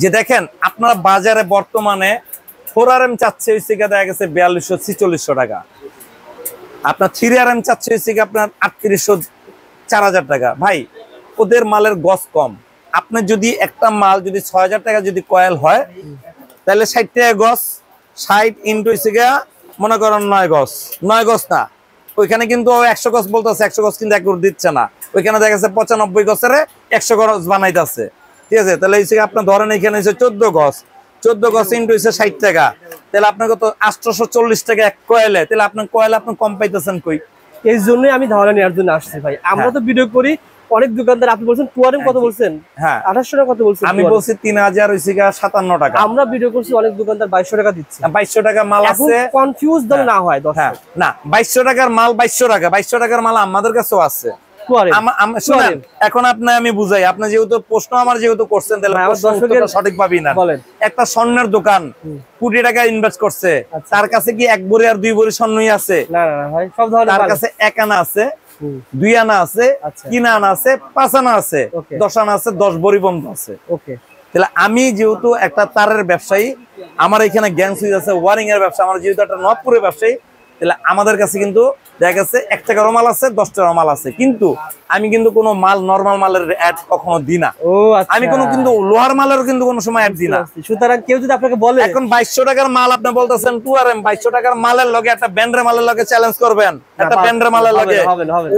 যে দেখেন আপনারা বাজারে বর্তমানে 4RM চাচ্ছে হইছে দেখা গেছে 4200-4600 টাকা, আপনার 3RM চাচ্ছে হইছে আপনার 3800 4000 টাকা। ভাই ওদের মালের গজ কম, আপনি যদি একটা মাল যদি 6000 টাকা যদি কয়েল হয়, তাহলে 60 টাকা গজ, 60 ইন্টু হইছে মনে করেন 9 গজ, 9 গজ না, ওইখানে কিন্তু 100 গজ বলতেছে, 100 গজ কিন্তু একবার দিচ্ছে না, ওইখানে দেখা গেছে 95 গজের 100 গজ বানাইতেছে, ঠিক আছে। তাহলে হইছে আপনার ধরেন এখানে হইছে 14 গজ, 14 গজ ইন্টু হইছে 60 টাকা, তাহলে আপনার কত 840 টাকা এক কয়েলে, তাহলে আপনার কয়েল আপনি কম পাইতেছেন কই? এই জন্যই আমি ধারণা নেওয়ার জন্য আসছি ভাই। আমরা তো ভিডিও করি অনেক দোকানদার আপনি বলছেন টুয়ারেম কত বলছেন? হ্যাঁ 2800 টাকা কত বলছেন? আমি বলছি 3057 টাকা। আমরা ভিডিও করছি অনেক দোকানদার 2200 টাকা দিচ্ছে। 2200 টাকা মাল আছে, কনফিউজ যেন না হয় দর্শক। হ্যাঁ না 2200 টাকার মাল 2200 টাকার মাল আমাদের কাছেও আছে। শুনেন এখন আপনি আমি বুঝাই, আপনি যেহেতু প্রশ্ন আমার যেহেতু করছেন তাহলে সঠিক পাবি না। একটা স্বর্ণের দোকান কোটি টাকা ইনভেস্ট করছে, তার কাছে কি 1 ভরি আর 2 ভরি স্বর্ণই আছে? না না ভাই, সব ধরনের তার কাছে 1 আনা আছে, 2 আনা আছে, 3 আনা আছে, 5 আনা আছে, 10 আনা আছে, 10 ভরি পর্যন্ত আছে। ওকে, তাহলে আমি যেহেতু একটা তারের ব্যবসায়ী, আমার এখানে গ্যাং সুইচ আছে, ওয়ারিং এর ব্যবসা, আমার যেহেতু একটা নবপুরের ব্যবসায়ী, তাহলে আমাদের কাছে কিন্তু দেখা গেছে 1 টাকারও মাল আছে, 10 টাকার মাল আছে, কিন্তু আমি কিন্তু কোনো মাল নরমাল মালের অ্যাড কখনো দিই না। আমি কোনো কিন্তু লোহার মালের কিন্তু কোনো সময় অ্যাড দিই না। সুতরাং কেউ যদি আপনাকে বলে এখন 2200 টাকার মাল আপনি বলতেছেন টুআরএম, 2200 টাকার মালের লগে একটা ব্যান্ডের মালের লগে চ্যালেঞ্জ করবেন, একটা ব্যান্ডের মালের লগে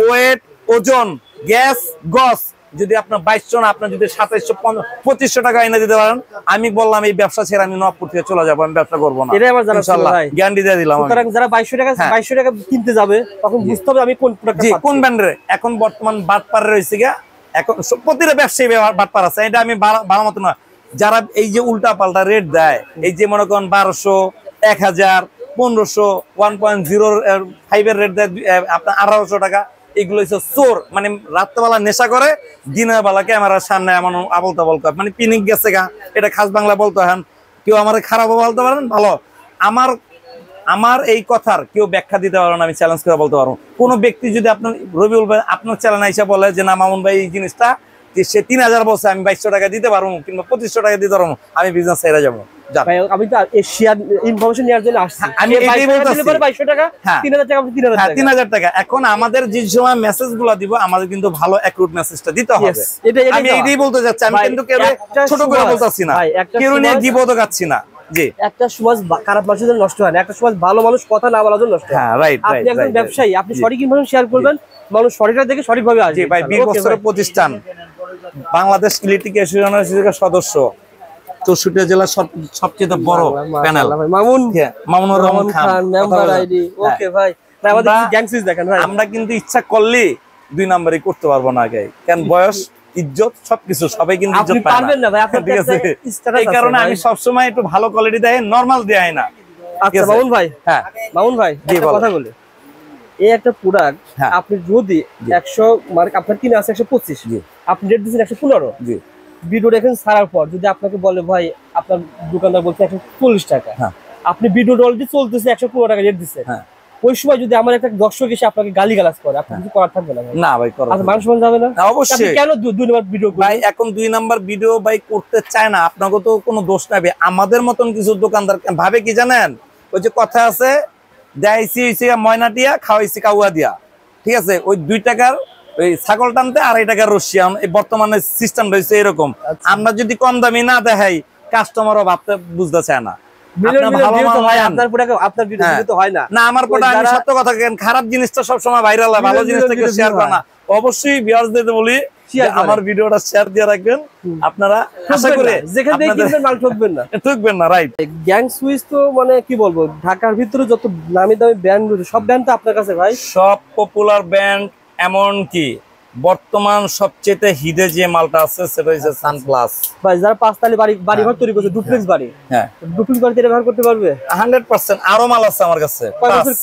ওয়েট, ওজন, গ্যাস, গস যদি আপনার 2200 না, আপনার যদি 2700-2500 টাকা এনে দিতে পারেন, আমি বললাম এই ব্যবসা ছেড়ে আমি নবপুর থেকে চলে যাবো, আমি ব্যবসা করবো না। এটাই আমার জানা ছিল ভাই, গ্যারান্টি দিয়ে দিলাম। সুতরাং যারা 2200 টাকা কিনতে যাবে তখন বুঝতে হবে আমি কোন প্রোডাক্ট পাচ্ছি, কোন ব্র্যান্ডের। এখন বর্তমান বাটপার রয়েছে গিয়া, এখন প্রতিটা ব্যবসায়ী বাটপার আছে, এটা আমি ভালো মতো না। যারা এই যে উল্টা পাল্টা রেট দেয়, এই যে মনে করেন 1200, 1000, 1500, 1.05 এর রেট দেয় আপনার 1800 টাকা, এগুলো হচ্ছে চোর। মানে রাত্রেবেলা নেশা করে, দিনের বেলা ক্যামেরার সামনে এমন আবল তাবল করে, মানে পিনিক গেছে গা, এটা খাস বাংলা বলতে হন। কেউ আমার খারাপও বলতে পারেন, ভালো। আমার এই কথার কেউ ব্যাখ্যা দিতে পারবো না, আমি চ্যালেঞ্জ করে বলতে পারবো। কোনো ব্যক্তি যদি আপনার রবিউল ভাই আপনার চ্যালেঞ্জ এসে বলে যে না মামুন ভাই এই জিনিসটা যে সে 3000 বলছে, আমি 2200 টাকা দিতে পারবো কিংবা 2500 টাকা দিতে পারবো, আমি বিজনেস ছেড়ে যাবো। আমি তো শেয়ার ইনফরমেশন নেওয়ার জন্য আসছি। আমি এটাই বলতেছি 2200 টাকা 3000 টাকা 3000 টাকা। এখন আমাদের যে সময় মেসেজগুলো দিব, আমাদের কিন্তু ভালো অ্যাকুরেট মেসেজটা দিতে হবে। আমি এটাই বলতে যাচ্ছি, আমি কিন্তু কেউ ছোট করে বলতাছি না, কেউ নিয়ে গিবত গাচ্ছি না। জি, একটা সমাজ খারাপ মানুষের জন্য নষ্ট হয় না, একটা সমাজ ভালো মানুষ কথা না বলার জন্য নষ্ট হয়। হ্যাঁ রাইট রাইট। আপনি একজন ব্যবসায়ী, আপনি সঠিক ইনফরমেশন শেয়ার করবেন, মানুষ সঠিকটা দেখে সঠিকভাবে আসবে। জি ভাই, 20 বছরের প্রতিষ্ঠান, বাংলাদেশ ইলেকট্রিক অ্যাসোসিয়েশনের সদস্য, 64 জেলার সবচেয়ে বড় panel, Mamunur Rahman Khan member ID. ওকে ভাই, আমাদের গ্যাং সুইচ দেখেন ভাই, আমরা কিন্তু ইচ্ছা করলে 2 নাম্বারই করতে পারবো না আগে, কারণ বয়স, ইজ্জত সবকিছু সবাই কিন্তু ইজ্জত পাবেন না ভাই, ঠিক আছে? এই কারণে আমি সব সময় একটু ভালো কোয়ালিটি দেই, নরমাল দেই না। আচ্ছা মামুন ভাই, হ্যাঁ মামুন ভাই, একটা কথা বলি, এই একটা প্রোডাক্ট আপনি যদি 100 মানে আপনার কিনে আছে 125, আপনি রেট দিয়েছেন 115, জি, ভিডিও দেখেন ছাড়ার পর যদি আপনাকে বলে ভাই আপনার দোকানদার বলছে 140 টাকা, আপনি ভিডিও অলরেডি চলতেছে 115 টাকা রেট দিচ্ছে, ওই সময় যদি আমার একটা দর্শক এসে আপনাকে গালিগালাজ করে, আপনি কিছু করার থাকবে না? না ভাই, করার আছে, মানুষ মনে যাবে না? অবশ্যই। কেন 2 নাম্বার ভিডিও ভাই, এখন 2 নাম্বার ভিডিও ভাই করতে চায় না, আপনাকে তো কোনো দোষ নাই। আমাদের মতন কিছু দোকানদার ভাবে কি জানেন, ওই যে কথা আছে, দেয়াইছি হইছে ময়না দিয়া, খাওয়াইছি কাউয়া দিয়া, ঠিক আছে? ওই 2 টাকার ওই ছাগল টানতে 2.5 টাকার রশি, এই বর্তমানে সিস্টেম রয়েছে এরকম। আমরা যদি কম দামি না দেখাই, কাস্টমারও ভাবতে বুঝতে চায় না। খারাপ জিনিসটা সবসময় ভাইরাল হয়, ভালো জিনিসটা শেয়ার করে না। অবশ্যই ভিউয়ারদের বলি আমার ভিডিওটা শেয়ার দিয়ে রাখবেন, আপনারা আশা করি যেখান থেকে কিনবেন মাল ঠকবেন না, ঠকবেন না। রাইট। গ্যাং সুইচ তো মানে কি বলবো, ঢাকার ভিতরে যত নামি দামি ব্র্যান্ড রয়েছে সব ব্র্যান্ড তো আপনার কাছে ভাই, সব পপুলার ব্র্যান্ড। এমন কি বর্তমান সবচেয়ে হিটে যে মালটা আছে সেটা হচ্ছে সানপ্লাস ভাই। যারা 5 তলা বাড়ি ঘর তৈরি করছে, ডুপ্লেক্স বাড়ি, হ্যাঁ ডুপ্লেক্স বাড়িতে ব্যবহার করতে পারবে 100%। আরো মাল আছে আমার কাছে।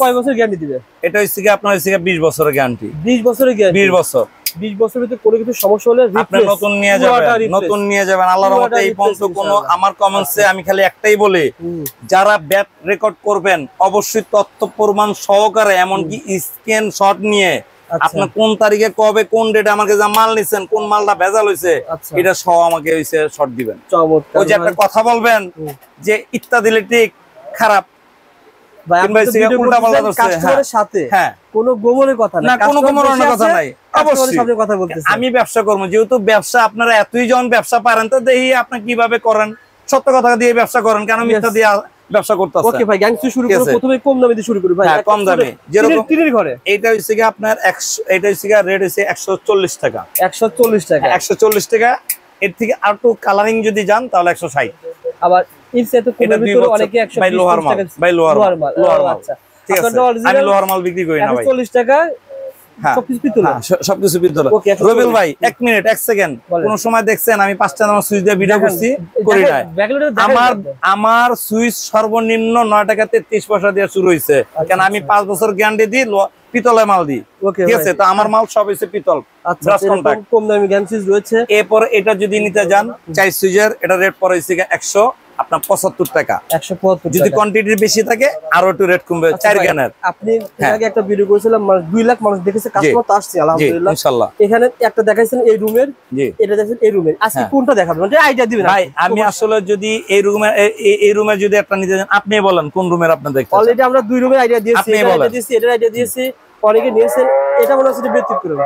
কয় বছর গ্যারান্টি দিবে? এটা হচ্ছে কি আপনার হচ্ছে 20 বছরের গ্যারান্টি। 20 বছরের গ্যারান্টি, 20 বছর। 20 বছরের ভিতরে কোনো কিছু সমস্যা হলে আপনি নতুন নিয়ে যাবেন, নতুন নিয়ে যাবেন। আল্লাহর রহমতে এই পর্যন্ত কোনো আমার কমেন্টসে আমি খালি একটাই বলি, যারা ব্যাট রেকর্ড করবেন অবশ্যই তথ্য প্রমাণ সহকারে, এমনকি স্ক্রিনশট নিয়ে আপনার কোন তারিখে কবে কোন ডেটে আমাকে যা মাল নিছেন, কোন মালটা ভেজাল হইছে, এটা সহ আমাকে হইছে শর্ট দিবেন। ওই যে একটা কথা বলবেন যে ইত্যাদি ইলেকট্রিক খারাপ ভাই, আমি তো ভিডিও উল্টা পাল্টা করছে কাস্টমারের সাথে, হ্যাঁ কোনো গোমরের কথা না, কোনো গোমরের কথা নাই। অবশ্যই সামনে কথা বলতেছি, আমি ব্যবসা করব, যেহেতু ব্যবসা আপনারা এতই জন ব্যবসা পারেন, তো দেখি আপনি কিভাবে করেন, সত্য কথা দিয়ে ব্যবসা করেন, কেন মিথ্যা দিয়ে ব্যবসা করতেছেন? ওকে ভাই, গ্যাং সুইচ শুরু করব, প্রথমে কম দামে দিয়ে শুরু করি ভাই। হ্যাঁ কম দামে, যেরকম টিনের ঘরে এইটা হইছে কি আপনার 100, এটা হইছে কি রেট হইছে 140 টাকা। 140 টাকা, 140 টাকা। এর থেকে আর একটু কালারিং যদি যান তাহলে 160। আবার এর সাথে কমের ভিতরে অনেকে 120 টাকা ভাই, লোহার মাল। আচ্ছা ঠিক আছে, আমি লোহার মাল বিক্রি করি না ভাই। 140 টাকা সবকিছু পিতল। সবকিছু পিতল। Okay, রবিউল ভাই 1 মিনিট 1 সেকেন্ড, কোন সময় দেখছেন আমি 5টা নাম্বার সুইচ দিয়ে ভিডিও করছি? করি নাই। আমার সুইচ সর্বনিম্ন 9 টাকা 33 পয়সা দিয়ে শুরু হইছে, কারণ আমি 5 বছর গ্যারান্টি দিই, পিতলে মাল দিই। ঠিক আছে, তো আমার মাল সব হইছে পিতল। আচ্ছা, কম দামি গ্যান সুইচ রয়েছে। এরপর এটা যদি নিতে যান 4 সুইচের, এটা রেট পড়ে হইছে 175 টাকা। 175 যদি কোয়ান্টিটি বেশি থাকে আরো একটু রেট কমবে। 4 গ্যানের আপনি এর আগে একটা ভিডিও করেছিলাম, 2 লাখ মানুষ দেখেছে, কাস্টমার তো আসছে আলহামদুলিল্লাহ ইনশাআল্লাহ। এখানে একটা দেখাইছেন এই রুমের, এটা দেখেন এই রুমের, আজকে কোনটা দেখাবেন মানে আইডিয়া দিবেন ভাই? আমি আসলে যদি এই রুমে যদি একটা নিতে যান, আপনি বলেন কোন রুমের আপনি দেখতে চান? অলরেডি আমরা 2 রুমের আইডিয়া দিয়েছি, এটার আইডিয়া দিয়েছি, অনেকে নিয়েছেন, এটা মনে হচ্ছে ব্যক্তিগত রুম।